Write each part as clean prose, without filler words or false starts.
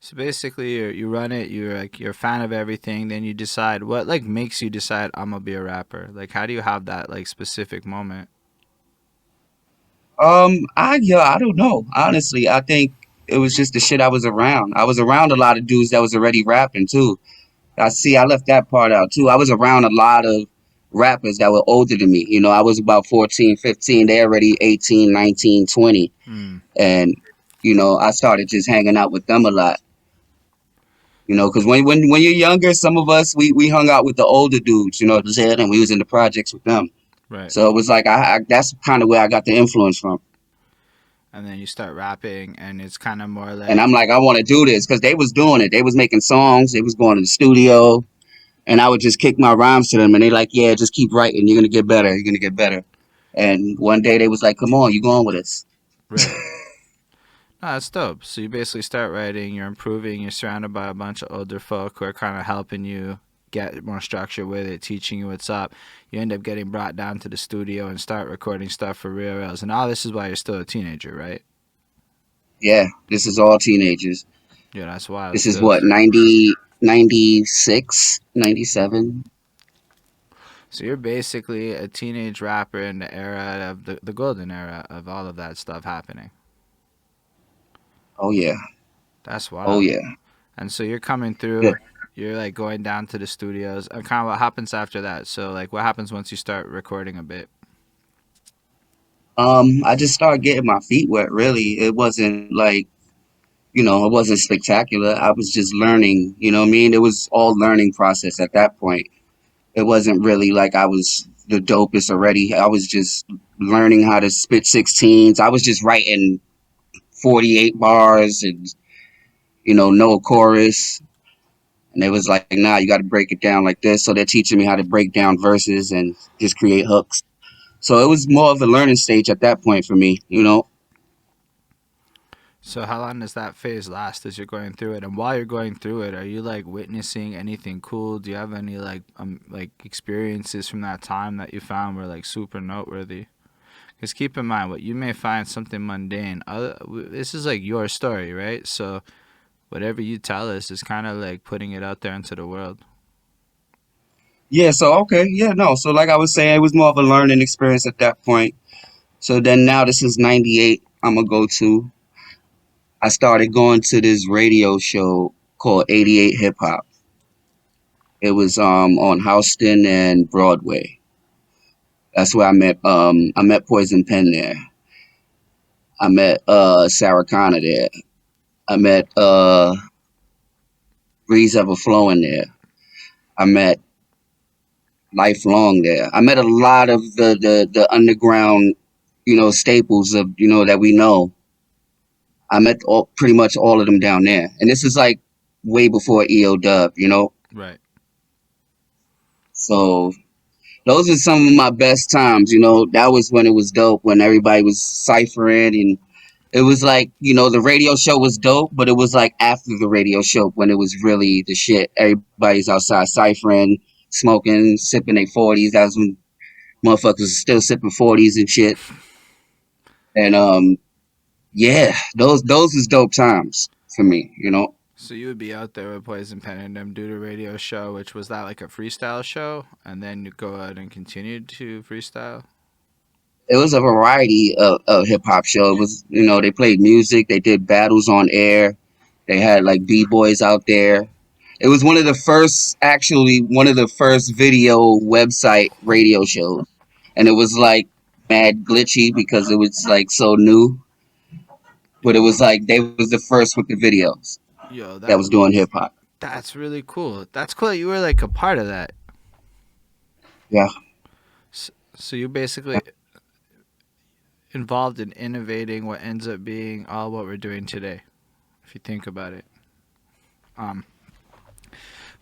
So basically, you run it. You're a fan of everything. Then you decide what like makes you decide I'm gonna be a rapper. Like, how do you have that like specific moment? I don't know. Honestly, I think it was just the shit I was around. I was around a lot of dudes that was already rapping too. I left that part out too. I was around a lot of rappers that were older than me. You know, I was about 14, 15. They already 18, 19, 20. Hmm. And, I started just hanging out with them a lot. Because when you're younger, some of us, we hung out with the older dudes, you know what I'm saying? And we was in the projects with them. Right. So it was like, that's kind of where I got the influence from. And then you start rapping, and it's kind of more And like, I'm like, I want to do this because they was doing it. They was making songs. They was going to the studio. And I would just kick my rhymes to them. And they like, yeah, just keep writing. You're going to get better. You're going to get better. And one day they was like, come on, you going with us. right. No, that's dope. So you basically start writing, you're improving, you're surrounded by a bunch of older folk who are kind of helping you get more structure with it, teaching you what's up. You end up getting brought down to the studio and start recording stuff for real reals. And all this is while you're still a teenager, right? Yeah, this is all teenagers. Yeah, that's wild. This is what, 96, 97. So you're basically a teenage rapper in the era of the golden era of all of that stuff happening. Oh, yeah. That's Oh, wild. yeah. And so you're coming Yeah. through, you're like going down to the studios. And kind of what happens after that? So like what happens once you start recording a bit? I just started getting my feet wet, really. It wasn't like, it wasn't spectacular. I was just learning, you know what I mean? It was all learning process at that point. It wasn't really like I was the dopest already. I was just learning how to spit 16s. I was just writing 48 bars and, no chorus. And it was like, nah, you got to break it down like this. So they're teaching me how to break down verses and just create hooks. So it was more of a learning stage at that point for me. So how long does that phase last as you're going through it? And while you're going through it, are you like witnessing anything cool? Do you have any like experiences from that time that you found were like super noteworthy? Because keep in mind, what you may find something mundane. This is like your story, right? So whatever you tell us is kind of like putting it out there into the world. Yeah, so okay, yeah, no. So like I was saying, it was more of a learning experience at that point. So then now this is 98. I'm gonna go to. I started going to this radio show called 88 Hip Hop. It was on Houston and Broadway. That's where I met Poison Pen there. I met Sarah Connor there. I met Breeze Ever Flowing there. I met Lifelong there. I met a lot of the underground, staples of that we know. I met pretty much all of them down there, and this is like way before EODUB. Right. So those are some of my best times. That was when it was dope, when everybody was ciphering, and it was like, the radio show was dope, but it was like after the radio show when it was really the shit. Everybody's outside ciphering, smoking, sipping their 40s. That was when motherfuckers was still sipping 40s and shit. And yeah, those was dope times for me. So you would be out there with Poison Pen and them do the radio show, which was that like a freestyle show, and then you go out and continue to freestyle. It was a variety of hip hop show. It was, they played music, they did battles on air, they had like b boys out there. It was one of the first video website radio shows, and it was like mad glitchy because it was like so new. But it was like they was the first with the videos Yo, that was doing hip hop. that's really cool. That's cool. You were like a part of that. Yeah, So you basically involved in innovating what ends up being all what we're doing today, if you think about it. Um,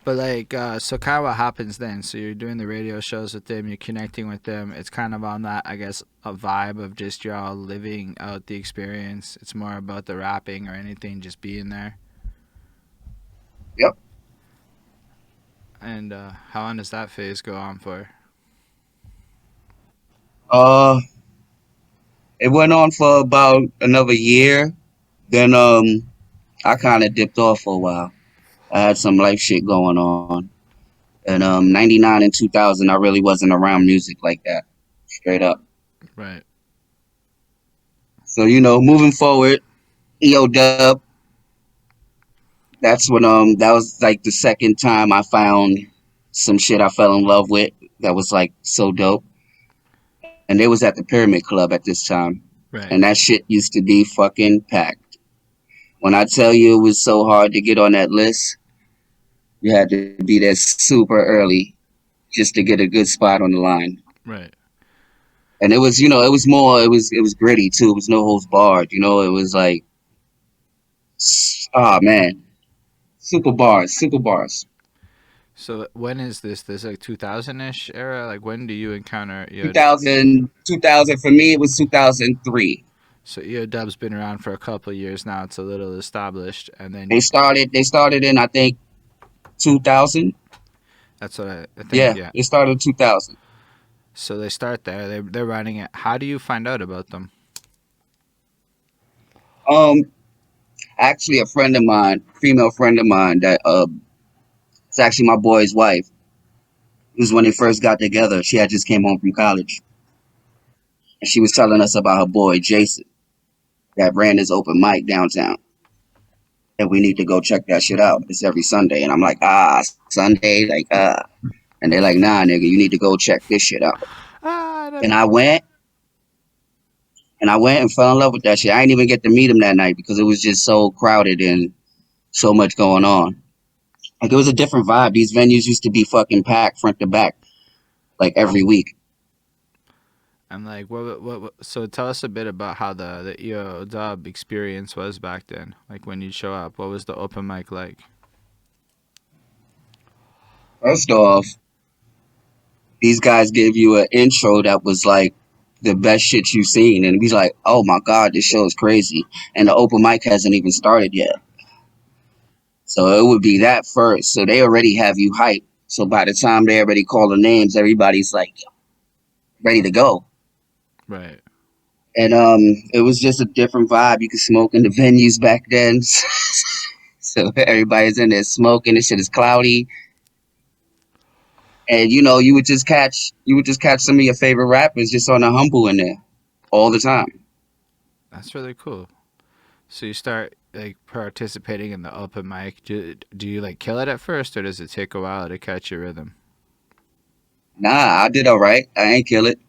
but like, so kind of what happens then? So you're doing the radio shows with them, you're connecting with them. It's kind of on that, I guess, a vibe of just y'all living out the experience. It's more about the rapping or anything, just being there. yep. And how long does that phase go on for? Uh, it went on for about another year. Then I kind of dipped off for a while. I had some life shit going on. And 99 and 2000, I really wasn't around music like that, straight up. Right. So, moving forward, EODUB, that's when that was like the second time I found some shit I fell in love with that was like so dope. And they was at the Pyramid Club at this time. And Right. that shit used to be fucking packed. When I tell you it was so hard to get on that list, you had to be there super early just to get a good spot on the line. Right. And it was more, it was gritty too. It was no holds barred. It was like, ah man, super bars, super bars. So when is this? This like 2000-ish era? Like when do you encounter EOD? 2000 for me, it was 2003. So EODUB's been around for a couple of years now. It's a little established, and then They started in, I think, 2000. that's what I think. Yeah, Yeah. they started in 2000. So they start there. They're running it. How do you find out about them? Um, Actually, a friend of mine, female friend of mine, that it's actually my boy's wife. It was when they first got together. She had just came home from college, and she was telling us about her boy Jason that ran this open mic downtown, and we need to go check that shit out. It's every Sunday, and I'm like, Sunday, like and they're like, nah, nigga, you need to go check this shit out. Ah, And I went and fell in love with that shit. I didn't even get to meet him that night because it was just so crowded and so much going on. Like it was a different vibe. These venues used to be fucking packed front to back, like every week. I'm like, what? So tell us a bit about how the EODUB experience was back then. Like when you show up, what was the open mic like? First off, these guys gave you an intro that was like the best shit you've seen, and he's like, "Oh my god, this show is crazy," and the open mic hasn't even started yet. So it would be that first. So they already have you hyped. So by the time they already call the names, everybody's like ready to go. Right. And it was just a different vibe. You could smoke in the venues back then. So everybody's in there smoking. This shit is cloudy. And you would just catch some of your favorite rappers just on a humble in there all the time. That's really cool. So you start like participating in the open mic. Do you like kill it at first, or does it take a while to catch your rhythm? Nah, I did all right. I ain't kill it.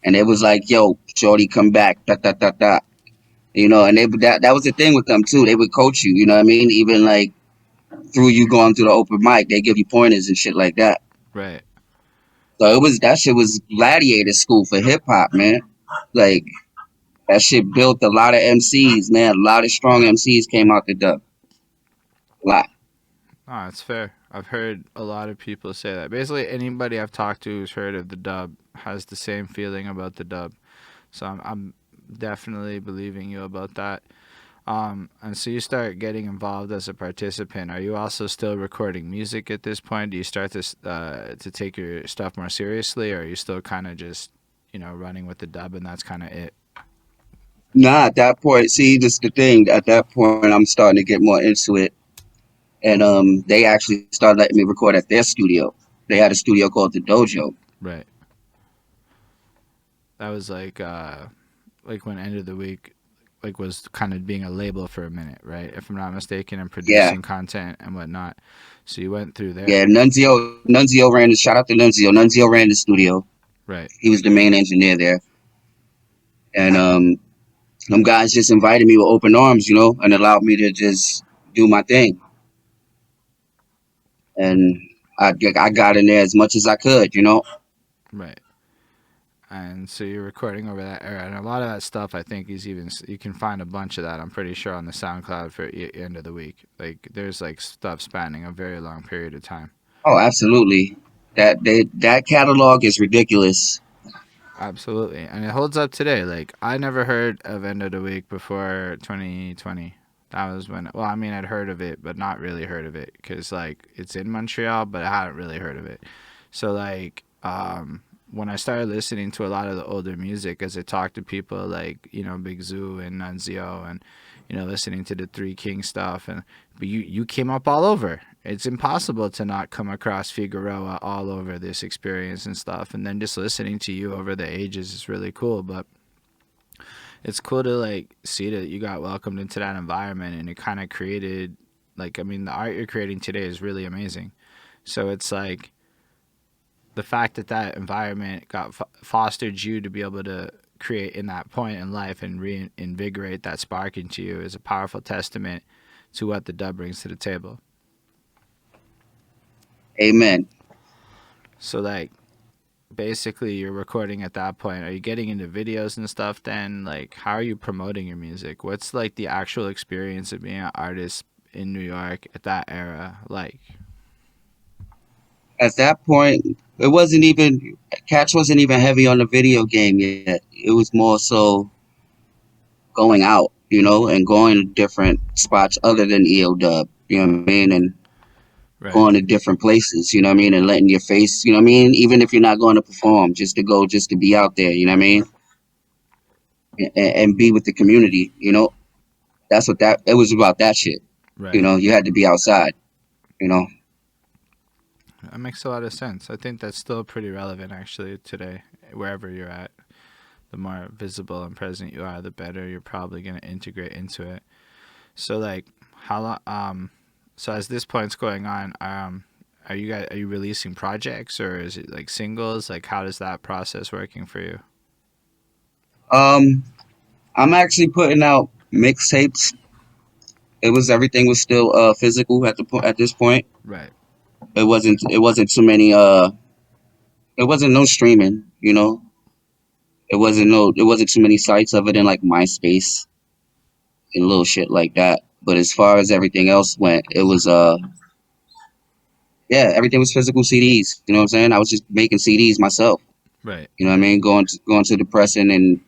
And it was like, yo, Shorty, come back. Da, da, da, da. And that was the thing with them too. They would coach you, you know what I mean? Even like through you going through the open mic, they give you pointers and shit like that. Right. So that shit was gladiator school for hip hop, man. Like that shit built a lot of MCs, man. A lot of strong MCs came out the dub. A lot. Oh, it's fair. I've heard a lot of people say that. Basically, anybody I've talked to who's heard of the dub has the same feeling about the dub. So I'm definitely believing you about that. And so you start getting involved as a participant. Are you also still recording music at this point? Do you start to take your stuff more seriously, or are you still kind of just running with the dub and that's kind of it? Nah, at that point, see, this the thing. At that point, I'm starting to get more into it, and they actually started letting me record at their studio. They had a studio called the Dojo. Right. That was like when End of the Week like was kind of being a label for a minute, right? If I'm not mistaken, and Yeah, producing content and whatnot. So you went through yeah. there. Nunzio ran the. Shout out to Nunzio. Nunzio ran the studio. Right. He was the main engineer there, and them guys just invited me with open arms, and allowed me to just do my thing. And I got in there as much as I could. Right. And so you're recording over that era, and a lot of that stuff I think is even you can find a bunch of that. I'm pretty sure on the SoundCloud for End of the Week. Like there's like stuff spanning a very long period of time. Oh, absolutely. That catalog is ridiculous. Absolutely, and it holds up today. Like I never heard of End of the Week before 2020. That was when. Well, I mean, I'd heard of it, but not really heard of it because like it's in Montreal, but I hadn't really heard of it. So like, when I started listening to a lot of the older music, as I talked to people like, Big Zoo and Nunzio, and listening to the Three Kings stuff, and but you came up all over. It's impossible to not come across Figueroa all over this experience and stuff, and then just listening to you over the ages is really cool. But it's cool to like see that you got welcomed into that environment, and it kind of created, like, I mean, the art you're creating today is really amazing. So it's like the fact that that environment got fostered you to be able to create in that point in life and reinvigorate that spark into you is a powerful testament to what the dub brings to the table. Amen. So like basically you're recording at that point. Are you getting into videos and stuff then? Like, how are you promoting your music? What's like the actual experience of being an artist in New York at that era like? At that point, it wasn't even Catch wasn't even heavy on the video game yet. It was more so going out, and going to different spots other than EODUB. You know what I mean? And Right. going to different places. You know what I mean? And letting your face. You know what I mean? Even if you're not going to perform, just to go, just to be out there. You know what I mean? And be with the community. That's what that. It was about that shit. Right. You had to be outside. You know. That makes a lot of sense. I think that's still pretty relevant actually today, wherever you're at. The more visible and present you are, the better you're probably going to integrate into it. So like how long so as this point's going on, are you releasing projects, or is it like singles? Like, how does that process working for you? Um, I'm actually putting out mixtapes. Everything was still physical at this point. Right. It wasn't too many it wasn't no streaming, it wasn't too many sites other than like MySpace and little shit like that. But as far as everything else went, it was yeah, everything was physical CDs. You know what I'm saying? I was just making CDs myself. Right. You know what I mean? Going to the pressing and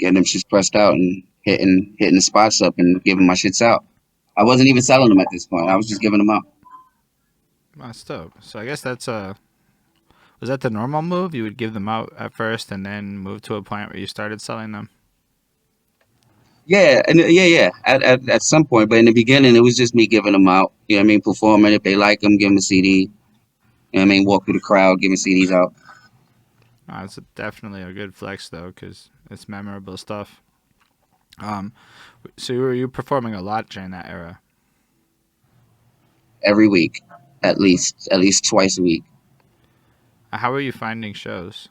getting them shits pressed out and hitting the spots up and giving my shits out. I wasn't even selling them at this point. I was just giving them out. That's dope. So I guess that's was that the normal move? You would give them out at first and then move to a point where you started selling them? Yeah, and yeah. At some point, but in the beginning, it was just me giving them out. You know what I mean? Performing. If they like them, give them a CD. You know what I mean? Walk through the crowd, giving CDs out. It's definitely a good flex though, because it's memorable stuff. Um, so you were performing a lot during that era. Every week, at least twice a week. How were you finding shows?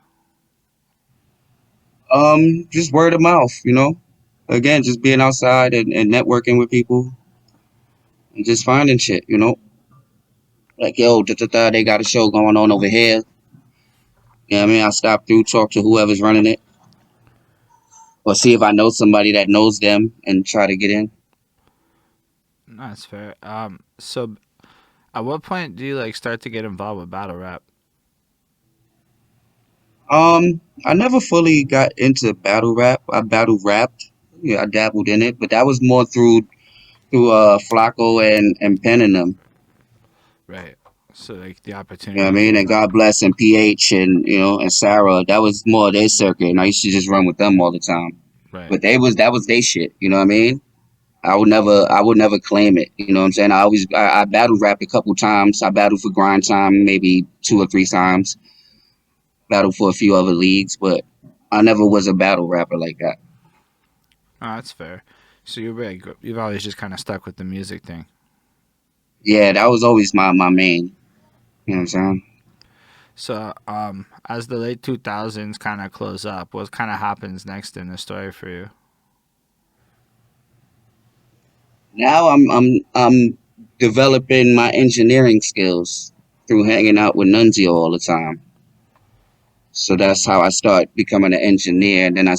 Just word of mouth. Again, just being outside and networking with people and just finding shit. Like yo, da, da, da, they got a show going on over here. You know what I mean? I stop through, talk to whoever's running it, or see if I know somebody that knows them and try to get in. No, that's fair. So at what point do you like start to get involved with battle rap? I never fully got into battle rap. I battle rapped. Yeah, I dabbled in it, but that was more through Flacco and Penn and them. Right. So like the You know what I opportunity mean? And came. God bless and PH and and Sarah. That was more their circuit, and I used to just run with them all the time. Right. But that was their shit. You know what I mean? I would never claim it. You know what I'm saying? I battled rap a couple times. I battled for grind time maybe 2 or 3 times. Battled for a few other leagues, but I never was a battle rapper like that. Oh, that's fair. So you've always just kind of stuck with the music thing. Yeah, that was always my main. You know what I'm saying? So as the late 2000s kind of close up, what kind of happens next in the story for you? Now I'm developing my engineering skills through hanging out with Nunzio all the time. So that's how I start becoming an engineer. And then I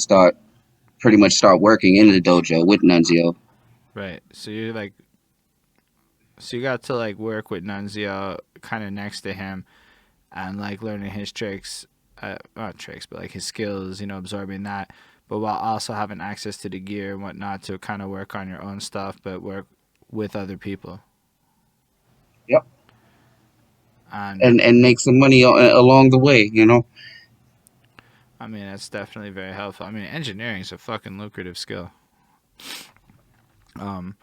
pretty much start working in the dojo with Nunzio. Right. So you got to like work with Nunzio kind of next to him and like learning his tricks, not tricks, but like his skills, absorbing that, but while also having access to the gear and whatnot to kind of work on your own stuff, but work with other people. Yep. And And make some money along the way. I mean, that's definitely very helpful. I mean, engineering is a fucking lucrative skill. Um,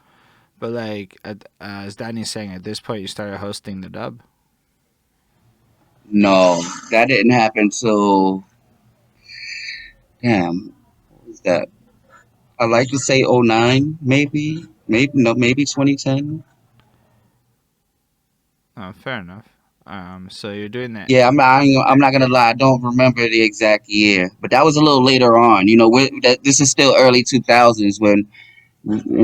but like, as Danny's saying, at this point, you started hosting the dub. No, that didn't happen till, damn, what was that? I like to say '09, maybe no, maybe 2010. Oh, fair enough. So you're doing that. Yeah, I'm not gonna lie, I don't remember the exact year, but that was a little later on. This is still early 2000s when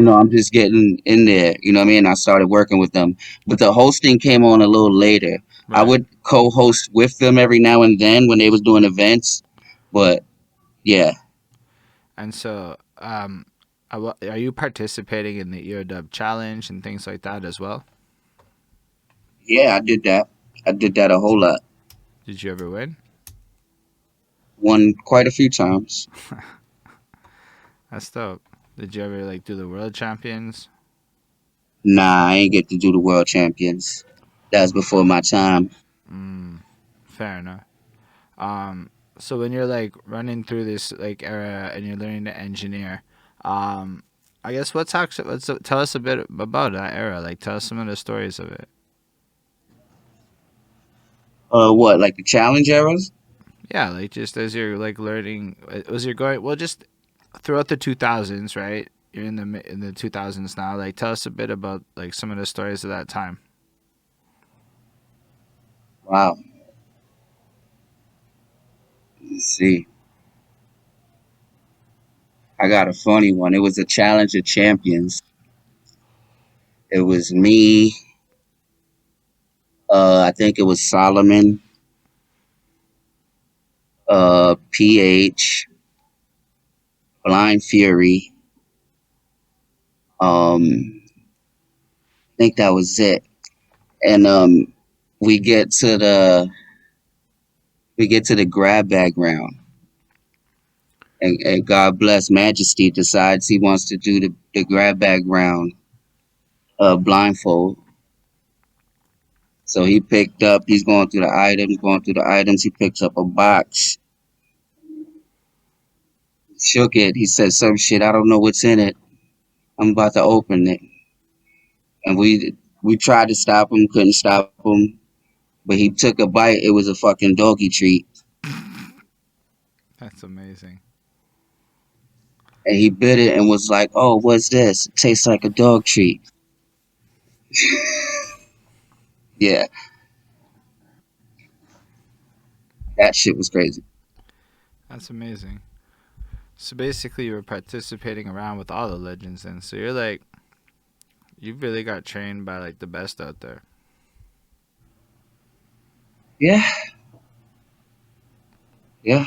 I'm just getting in there. You know what I mean? I started working with them, but the hosting came on a little later. I Right. would co-host with them every now and then when they was doing events, but yeah, And so, are you participating in the EODUB challenge and things like that as well? yeah, I did that. I did that a whole lot. Did you ever win? Won quite a few times. That's dope. Did you ever like do the world champions? Nah, I ain't get to do the world champions. That's before my time. Mm, fair enough. Um, so when you're like running through this like era and you're learning to engineer, um, I guess tell us a bit about that era. Like tell us some of the stories of it. What, like the challenge eras? Yeah, like just as you're like learning, as you're going, well, just throughout the 2000s, right? You're in the 2000s now. Like tell us a bit about like some of the stories of that time. Wow. Let's see. I got a funny one. It was a challenge of champions. It was me. I think it was Solomon. PH. Blind Fury. I think that was it. And we get to the we get to the grab bag round, and God bless Majesty decides he wants to do the grab bag round blindfold. So he's going through the items. He picks up a box, shook it. He said some shit. I don't know what's in it. I'm about to open it. And we tried to stop him, couldn't stop him. But he took a bite. It was a fucking doggy treat. That's amazing. And he bit it and was like, "Oh, what's this? It tastes like a dog treat." Yeah, that shit was crazy. That's amazing. So basically, you were participating around with all the legends, and so you're like, you really got trained by like the best out there. Yeah, yeah.